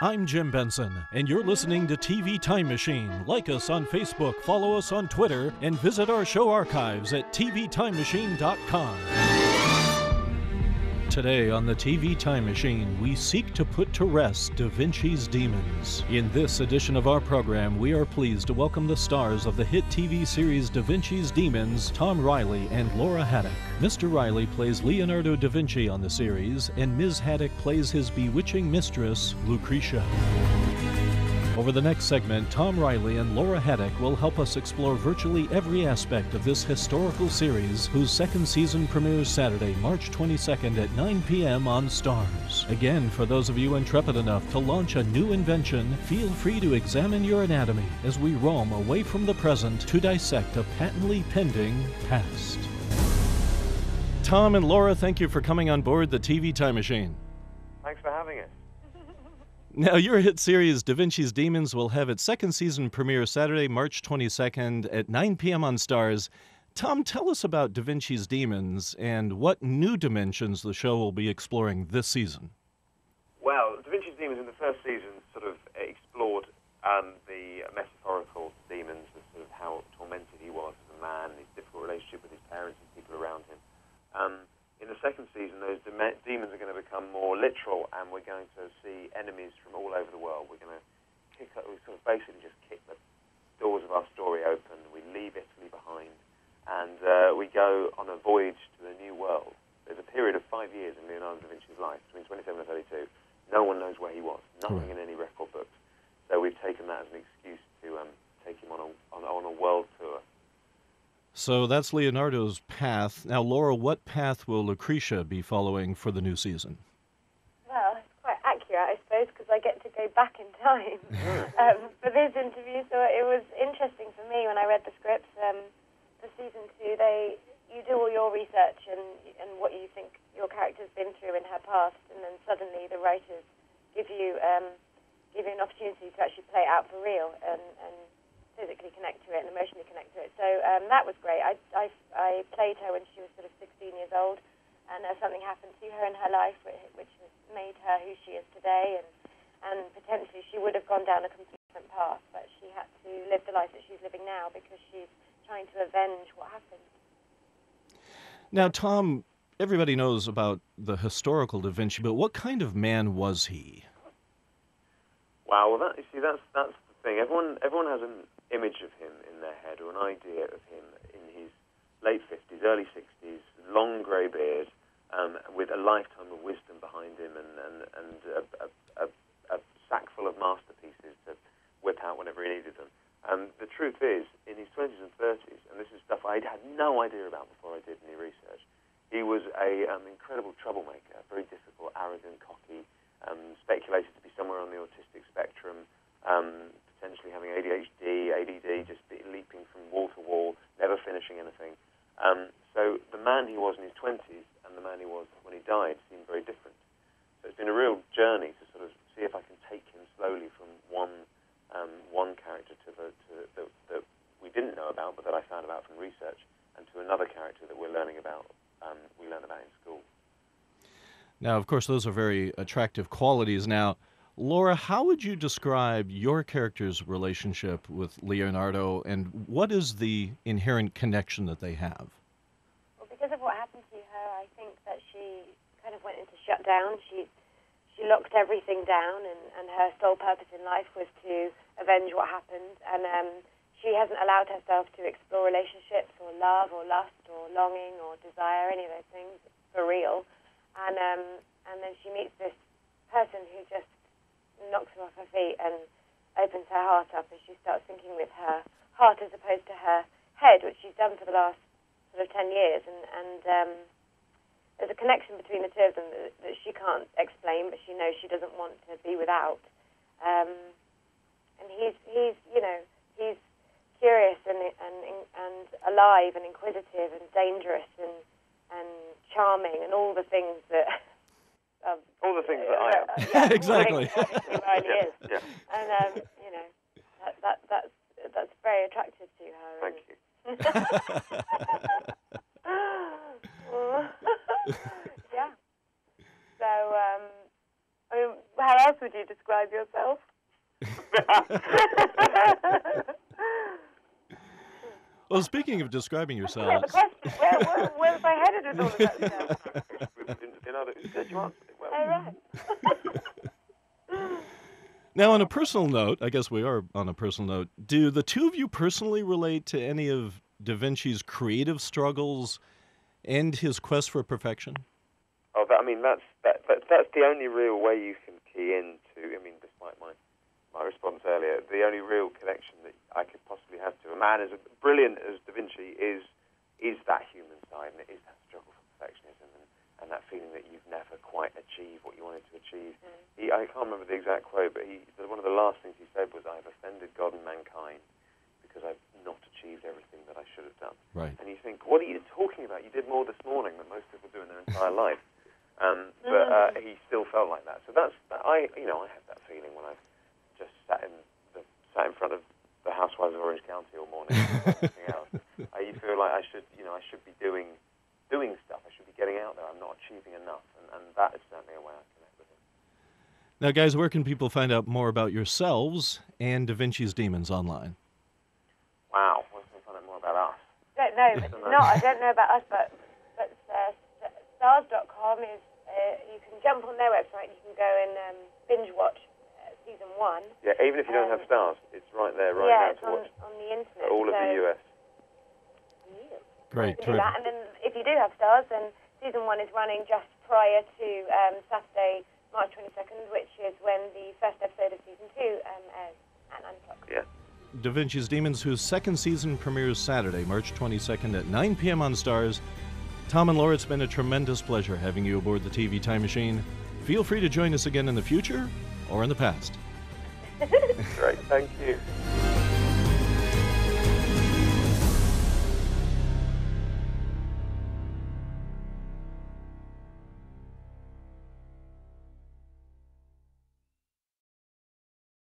I'm Jim Benson, and you're listening to TV Time Machine. Like us on Facebook, follow us on Twitter, and visit our show archives at tvtimemachine.com. Today on the TV Time Machine, we seek to put to rest Da Vinci's demons. In this edition of our program, we are pleased to welcome the stars of the hit TV series Da Vinci's Demons, Tom Riley and Laura Haddock. Mr. Riley plays Leonardo da Vinci on the series, and Ms. Haddock plays his bewitching mistress, Lucretia. Over the next segment, Tom Riley and Laura Haddock will help us explore virtually every aspect of this historical series, whose second season premieres Saturday, March 22nd at 9 p.m. on Stars. Again, for those of you intrepid enough to launch a new invention, feel free to examine your anatomy as we roam away from the present to dissect a patently pending past. Tom and Laura, thank you for coming on board the TV Time Machine. Thanks for having us. Now, your hit series, Da Vinci's Demons, will have its second season premiere Saturday, March 22nd at 9 p.m. on Stars. Tom, tell us about Da Vinci's Demons and what new dimensions the show will be exploring this season. Well, Da Vinci's Demons in the first season sort of explored the metaphorical demons, of sort of how tormented he was as a man, his difficult relationship with his parents and people around him. In the second season, those demons are going to become more literal, and we're going to see enemies from all over the world. We're going to basically just kick the doors of our story open. We leave Italy behind, and we go on a voyage to the new world. There's a period of 5 years in Leonardo da Vinci's life, between 27 and 32. No one knows where he was, nothing in any record books. So we've taken that as an excuse to take him on a world tour. So that's Leonardo's path. Now, Laura, what path will Lucretia be following for the new season? Well, it's quite accurate, I suppose, because I get to go back in time for this interview. So it was interesting for me when I read the scripts for season 2. You do all your research and what you think your character's been through in her past, and then suddenly the writers give you an opportunity to actually play it out for real and physically connect to it and emotionally connect to it. So that was great. I played her when she was sort of 16 years old, and something happened to her in her life which has made her who she is today, and potentially she would have gone down a completely different path, but she had to live the life that she's living now because she's trying to avenge what happened. Now, Tom, everybody knows about the historical Da Vinci, but what kind of man was he? Wow, well, that's the thing. Everyone has an image of him in their head, or an idea of him in his late 50s, early 60s, long grey beard, with a lifetime of wisdom behind him, and a sack full of masterpieces to whip out whenever he needed them. The truth is, in his 20s and 30s, and this is stuff I had no idea about before I did any research, he was an incredible troublemaker, very difficult, arrogant, cocky, speculated to be somewhere on the autistic spectrum, potentially having ADHD, ADD, just leaping from wall to wall, never finishing anything. So the man he was in his 20s and the man he was when he died seemed very different. So it's been a real journey to sort of see if I can take him slowly from one character that we didn't know about, but that I found about from research, and to another character that we're learning about. We learn about in school. Now, of course, those are very attractive qualities. Now, Laura, how would you describe your character's relationship with Leonardo, and what is the inherent connection that they have? Well, because of what happened to her, I think that she kind of went into shutdown. She locked everything down, and her sole purpose in life was to avenge what happened. And she hasn't allowed herself to explore relationships or love or lust or longing or desire, any of those things, for real. And then she meets this person who just knocks her off her feet and opens her heart up, and she starts thinking with her heart as opposed to her head, which she's done for the last sort of 10 years. And there's a connection between the two of them that she can't explain, but she knows she doesn't want to be without. And he's curious and alive and inquisitive and dangerous and charming and all the things that. All the things that I am. Yeah, exactly. Riley is. Yeah. And that's very attractive to her. Thank you. Yeah. So, how else would would you describe yourself? Well, speaking of describing Yeah, yourself... the question, where was I headed with all of that stuff? You answered it well. Oh, right. Now, on a personal note, I guess we are on a personal note, do the two of you personally relate to any of Da Vinci's creative struggles and his quest for perfection? Oh, that's the only real way you can key into. I mean, despite my response earlier, the only real connection that I could possibly have to a man as brilliant as Da Vinci is that human side, and it is that struggle for perfectionism and that feeling that you've never quite achieved what you wanted to achieve. I can't remember the exact quote, but one of the last things he said was, "I've offended God and mankind because I've not achieved everything that I should have done." Right. And you think, what are you talking about? You did more this morning than most people do in their entire life. But he still felt like that. So I have that feeling when I've just sat in front of the Housewives of Orange County all morning and everything else. You feel like I should be doing stuff. I should be getting out there. I'm not achieving enough, and that is certainly a way I connect with him. Now, guys, where can people find out more about yourselves and Da Vinci's Demons online? Wow, where can they find out more about us? I don't know about us, but stars.com is, you can jump on their website, you can go and binge watch season 1. Yeah, even if you don't have stars, it's right there, now it's to watch. on the internet. All of the US. Yeah. Great, You can do that. And then if you do have stars, then season 1 is running just prior to Saturday, March 22nd, which is when the first episode of season 2 airs at 9 o'clock. Yeah. Da Vinci's Demons, whose second season premieres Saturday, March 22nd at 9 p.m. on Stars. Tom and Laura, it's been a tremendous pleasure having you aboard the TV Time Machine. Feel free to join us again in the future or in the past. Great, thank you.